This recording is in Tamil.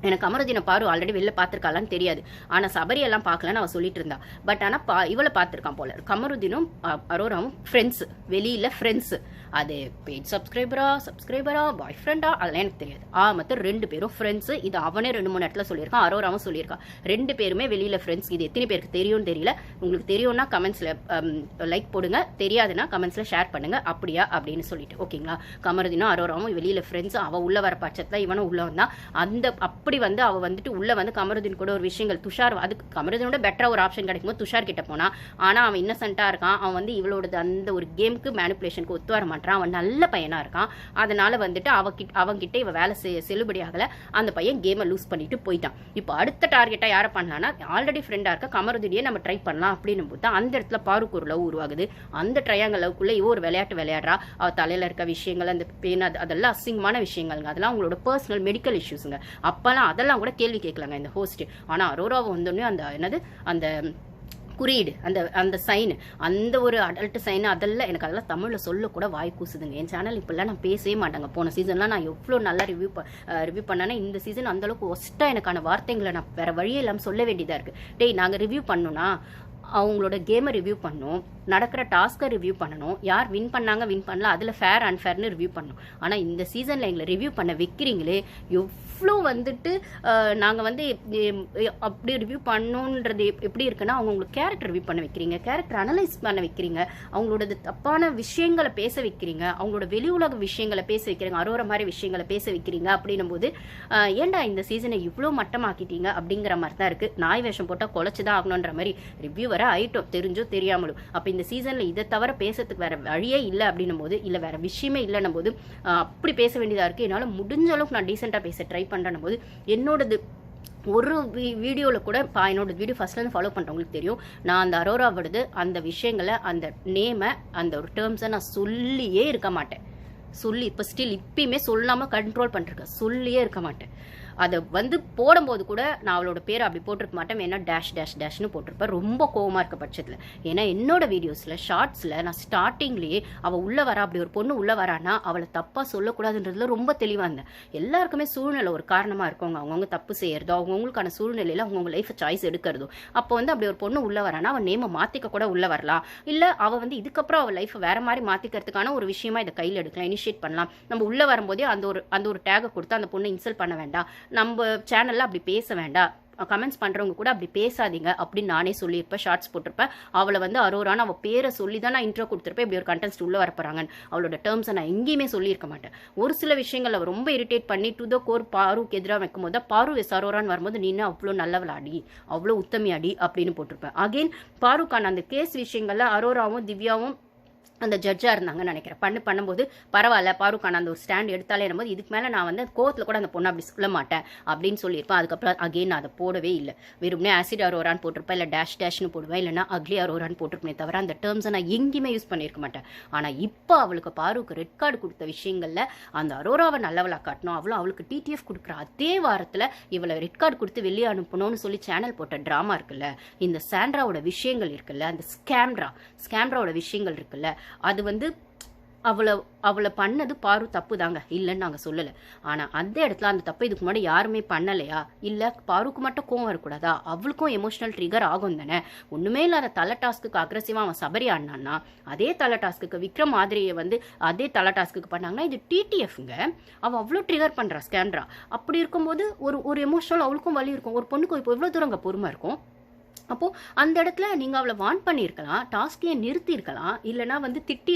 எனக்கு அமருதீனை பாரு ஆல்ரெடி வெளில பார்த்துருக்காளான்னு தெரியாது. ஆனால் சபரியெல்லாம் பார்க்கலன்னு அவள் சொல்லிட்டு இருந்தா. பட் ஆனால் இவளை பார்த்துருக்கான் போல. கமருதீனும் அரோராவும் ஃப்ரெண்ட்ஸு, வெளியில் ஃப்ரெண்ட்ஸு. அது பெய்ட் சப்ஸ்கிரைபரா பாய் ஃப்ரெண்டா அதெல்லாம் எனக்கு தெரியாது. மொத்தம் 2 பேரும் ஃப்ரெண்ட்ஸு. இது அவனே 2-3 இடத்துல சொல்லியிருக்கான், அரோராவும் சொல்லியிருக்கான். 2 பேருமே வெளியில் ஃப்ரெண்ட்ஸ். இது எத்தனை பேருக்கு தெரியும்னு தெரியல. உங்களுக்கு தெரியும்னா கமெண்ட்ஸில் லைக் போடுங்க, தெரியாதுன்னா கமெண்ட்ஸில் ஷேர் பண்ணுங்க. அப்படியா அப்படின்னு சொல்லிட்டு ஓகேங்களா. கமருதீனும் அரோராவும் வெளியில் ஃப்ரெண்ட்ஸு. அவள் உள்ள வர பட்சத்தில் இவனும் உள்ள வந்தான். அப்படி வந்து அவ வந்துட்டு உள்ள வந்து கமருதீன் கூட ஒரு விஷயங்கள் துஷார் அதுக்கு கமருதீனோட பெட்டரா ஒரு ஆப்ஷன் கிடைக்கும்போது துஷார் கிட்ட போனா. ஆனா அவன் இன்னசென்ட்டா இருக்கான். அவன் வந்து இவளோட அந்த ஒரு கேமுக்கு மேனிப்புலேஷனுக்கு ஒத்து வர மாட்டான். அவன் நல்ல பையனா இருக்கான். அதனால வந்துட்டு அவங்கிட்ட இவ வேலை செல்லுபடி ஆகல. அந்த பையன் கேமை லூஸ் பண்ணிட்டு போயிட்டான். இப்போ அடுத்த டார்கெட்டா யாரை பண்ணலாம்னா, ஆல்ரெடி ஃப்ரெண்டா இருக்க கமருதீனியே நம்ம ட்ரை பண்ணலாம் அப்படின்னு போது அந்த இடத்துல பாருக்கு ஒரு லவ் உருவாகுது. அந்த ட்ரையாங்கல் லவ்க்குள்ள இவ ஒரு விளையாட்டு விளையாடுறா. அவ தலையில இருக்க விஷயங்கள், அந்த பெயின், அதெல்லாம் அசிங்கமான விஷயங்கள்ங்க. அதெல்லாம் அவங்களோட பர்சனல் மெடிக்கல் இஷ்யூஸுங்க. அப்பெல்லாம் அதெல்லாம் கூட கேள்வி கேட்கலாங்க இந்த ஹோஸ்ட். ஆனா அரோராவை வந்தோடனே அந்த குறியீடு, அந்த சைன், அந்த ஒரு அடல்ட் சைன், அதெல்லாம் தமிழ்ல சொல்ல கூட வாய் கூசுதுங்க. என் சேனல் இப்பெல்லாம் நான் பேசவே மாட்டேங்க. போன சீசன்லாம் நான் எவ்வளோ நல்லா ரிவ்யூ பண்ணேன்னா, இந்த சீசன் அந்த அளவுக்கு ஒஸ்டா எனக்கான வார்த்தைங்களை நான் வேற வழியே இல்லாமல் சொல்ல வேண்டியதா இருக்கு. டேய், நாங்கள் ரிவ்யூ பண்ணோம்னா அவங்களோட கேமை ரிவ்யூ பண்ணணும், நடக்கிற டாஸ்க்கை ரிவ்யூ பண்ணணும், யார் வின் பண்ணாங்க வின் பண்ணல அதில் ஃபேர் அன்ஃபேர்னு ரிவ்யூ பண்ணணும். ஆனால் இந்த சீசனில் எங்களை ரிவ்யூ பண்ண வைக்கிறீங்களே, எவ்வளோ வந்துட்டு நாங்கள் வந்து அப்படி ரிவ்யூ பண்ணணுன்றது எப்படி இருக்குன்னா, அவங்களுக்கு கேரக்டர் ரிவ்யூ பண்ண வைக்கிறீங்க, கேரக்டர் அனலைஸ் பண்ண வைக்கிறீங்க, அவங்களோட தப்பான விஷயங்களை பேச வைக்கிறீங்க, அவங்களோட வெளி உலக விஷயங்களை பேச வைக்கிறீங்க, அரோர மாதிரி விஷயங்களை பேச வைக்கிறீங்க. அப்படின்னும் போது ஏன்டா இந்த சீசனை இவ்வளோ மட்டமாக்கிட்டீங்க அப்படிங்கிற மாதிரி தான் இருக்குது. நாய் வேஷம் போட்டால் குலைச்சுதான் ஆகணுன்ற மாதிரி ரிவ்யூ வர ஐட்டம் தெரிஞ்சோ தெரியாமலும். அப்போ இந்த சீசனில் இதை தவிர பேசுறதுக்கு வேற வழியே இல்லை அப்படின்னும் போது, இல்லை வேற விஷயமே இல்லைன்னும் போது அப்படி பேச வேண்டியதாக இருக்குது. என்னால் முடிஞ்ச அளவுக்கு நான் டீசெண்டாக பேச ட்ரை பண்ணுறேன் போது என்னோடது ஒரு வீடியோவில் கூட என்னோட வீடியோ ஃபர்ஸ்ட்லேருந்து ஃபாலோ பண்ணுறவங்களுக்கு தெரியும். நான் அந்த அரோராவோடது அந்த விஷயங்களை, அந்த நேமை, அந்த ஒரு டேர்ம்ஸை நான் சொல்லியே இருக்க மாட்டேன். இப்போ ஸ்டில் இப்பயுமே சொல்லாமல் கண்ட்ரோல் பண்ணிருக்கேன். சொல்லியே இருக்க மாட்டேன். அதை வந்து போடும்போது கூட நான் அவளோட பேரை அப்படி போட்டிருக்க மாட்டேன். ஏன்னா டேஷ்னு போட்டிருப்பேன், ரொம்ப கோவமாக இருக்க பட்சத்தில். ஏன்னா என்னோட வீடியோஸில் ஷார்ட்ஸில் நான் ஸ்டார்டிங்லேயே அவள் உள்ளே வரா, அப்படி ஒரு பொண்ணு உள்ளே வரானா அவளை தப்பாக சொல்லக்கூடாதுன்றதுல ரொம்ப தெளிவாக இருந்தேன். எல்லாருக்குமே சூழ்நிலை ஒரு காரணமாக இருக்கவங்க, அவங்கவுங்க தப்பு செய்யறதோ, அவங்கவுங்களுக்கான சூழ்நிலையில் அவங்கவுங்க லைஃப்பை சாய்ஸ் எடுக்கிறதோ. அப்போ வந்து அப்படி ஒரு பொண்ணு உள்ளே வரானா அவன் நேமை மாற்றிக்க கூட உள்ளே வரலாம். இல்லை அவள் வந்து இதுக்கப்புறம் அவள் லைஃப்பை வேற மாதிரி மாற்றிக்கிறதுக்கான ஒரு விஷயமா இதை கையில் எடுக்கலாம், இனிஷியேட் பண்ணலாம். நம்ம உள்ளே வரும்போதே அந்த ஒரு டேகை கொடுத்து அந்த பொண்ணை இன்சல்ட் பண்ண வேண்டாம், நம்ம சேனல்ல அப்படி பேச வேண்டாம், கமெண்ட்ஸ் பண்றவங்க கூட அப்படி பேசாதீங்க அப்படின்னு நானே சொல்லியிருப்பேன், ஷார்ட்ஸ் போட்டிருப்பேன். அவளை வந்து அரோரான்னு அவள் பேரை சொல்லி தான் நான் இன்ட்ரோ கொடுத்துருப்பேன். இப்படி ஒரு கண்டென்ட் உள்ள வரப்போறாங்கன்னு அவளோட டேர்ம்ஸை நான் எங்கேயுமே சொல்லியிருக்க மாட்டேன். ஒரு சில விஷயங்கள் அவள் ரொம்ப இரிட்டேட் பண்ணி டு த கோர் பாருக்கு எதிராக வைக்கும் போது, பாரு எஸ் அரோரான்னு வரும்போது நீ அவ்வளோ நல்லவளாடி, அவ்வளோ உத்தமியாடி அப்படின்னு போட்டிருப்பேன். அகெயின் பாருக்கான அந்த கேஸ் விஷயங்கள்ல அரோராவும் திவ்யாவும் அந்த ஜட்ஜாக இருந்தாங்கன்னு நினைக்கிறேன். பண்ணும்போது பரவாயில்ல, பாருக்கான அந்த ஒரு ஸ்டாண்ட் எடுத்தாலே போது இதுக்கு மேலே நான் வந்து கோவத்தில் கூட அந்த பொண்ணை அப்படி சொல்ல மாட்டேன் அப்படின்னு சொல்லியிருப்பேன். அதுக்கப்புறம் அகெயின் நான் அதை போடவே இல்லை. வெறும்னே ஆசிட் அரோரான்னு போட்டிருப்பேன், இல்லை டேஷ்னு போடுவேன், இல்லைனா அக்லி அரோரான்னு போட்டிருப்பேனே தவிர அந்த டேர்ம்ஸை நான் எங்கேயுமே யூஸ் பண்ணியிருக்க மாட்டேன். ஆனால் இப்போ அவளுக்கு பாருக்கு ரெட் கார்டு கொடுத்த விஷயங்களில் அந்த அரோராவை நல்லவளா காட்டணும், அவளுக்கு டிடிஎஃப் கொடுக்குற அதே வாரத்தில் இவளை ரெட் கார்டு கொடுத்து வெளியே அனுப்பணும்னு சொல்லி சேனல் போட்ட ட்ராமா இருக்குல்ல, இந்த சாண்ட்ராவோட விஷயங்கள் இருக்குல்ல, அந்த ஸ்கேம்ராவோட விஷயங்கள் இருக்குல்ல, அது வந்து அவளை பண்ணது பாரு தப்பு தாங்க, இல்லைன்னு நாங்கள் சொல்லலை. ஆனால் அந்த இடத்துல அந்த தப்பு இதுக்கு முன்னாடி யாருமே பண்ணலையா? இல்லை பாருக்கு மட்டும் கோவம் வரக்கூடாதா? அவளுக்கும் எமோஷனல் ட்ரிகர் ஆகும் தானே. ஒன்றுமே இல்லாத தலை டாஸ்க்கு அக்ரெசிவாக அவன் சபரி ஆடினான்னா, அதே தலை டாஸ்க்கு விக்ரம் மாதிரியை வந்து அதே தலை டாஸ்க்கு பண்ணாங்கன்னா இது டிடிஎஃப்ங்க. அவள் அவ்வளோ ட்ரிகர் பண்ணுறா ஸ்கேம்ரா. அப்படி இருக்கும்போது ஒரு எமோஷனல் அவளுக்கும் வலி இருக்கும். ஒரு பொண்ணுக்கு இப்போ எவ்வளோ தூரம் அங்கே பொறுமை இருக்கும்? அப்போது அந்த இடத்துல நீங்கள் அவளை வார்ன் பண்ணியிருக்கலாம், டாஸ்கையே நிறுத்தியிருக்கலாம், இல்லைனா வந்து திட்டி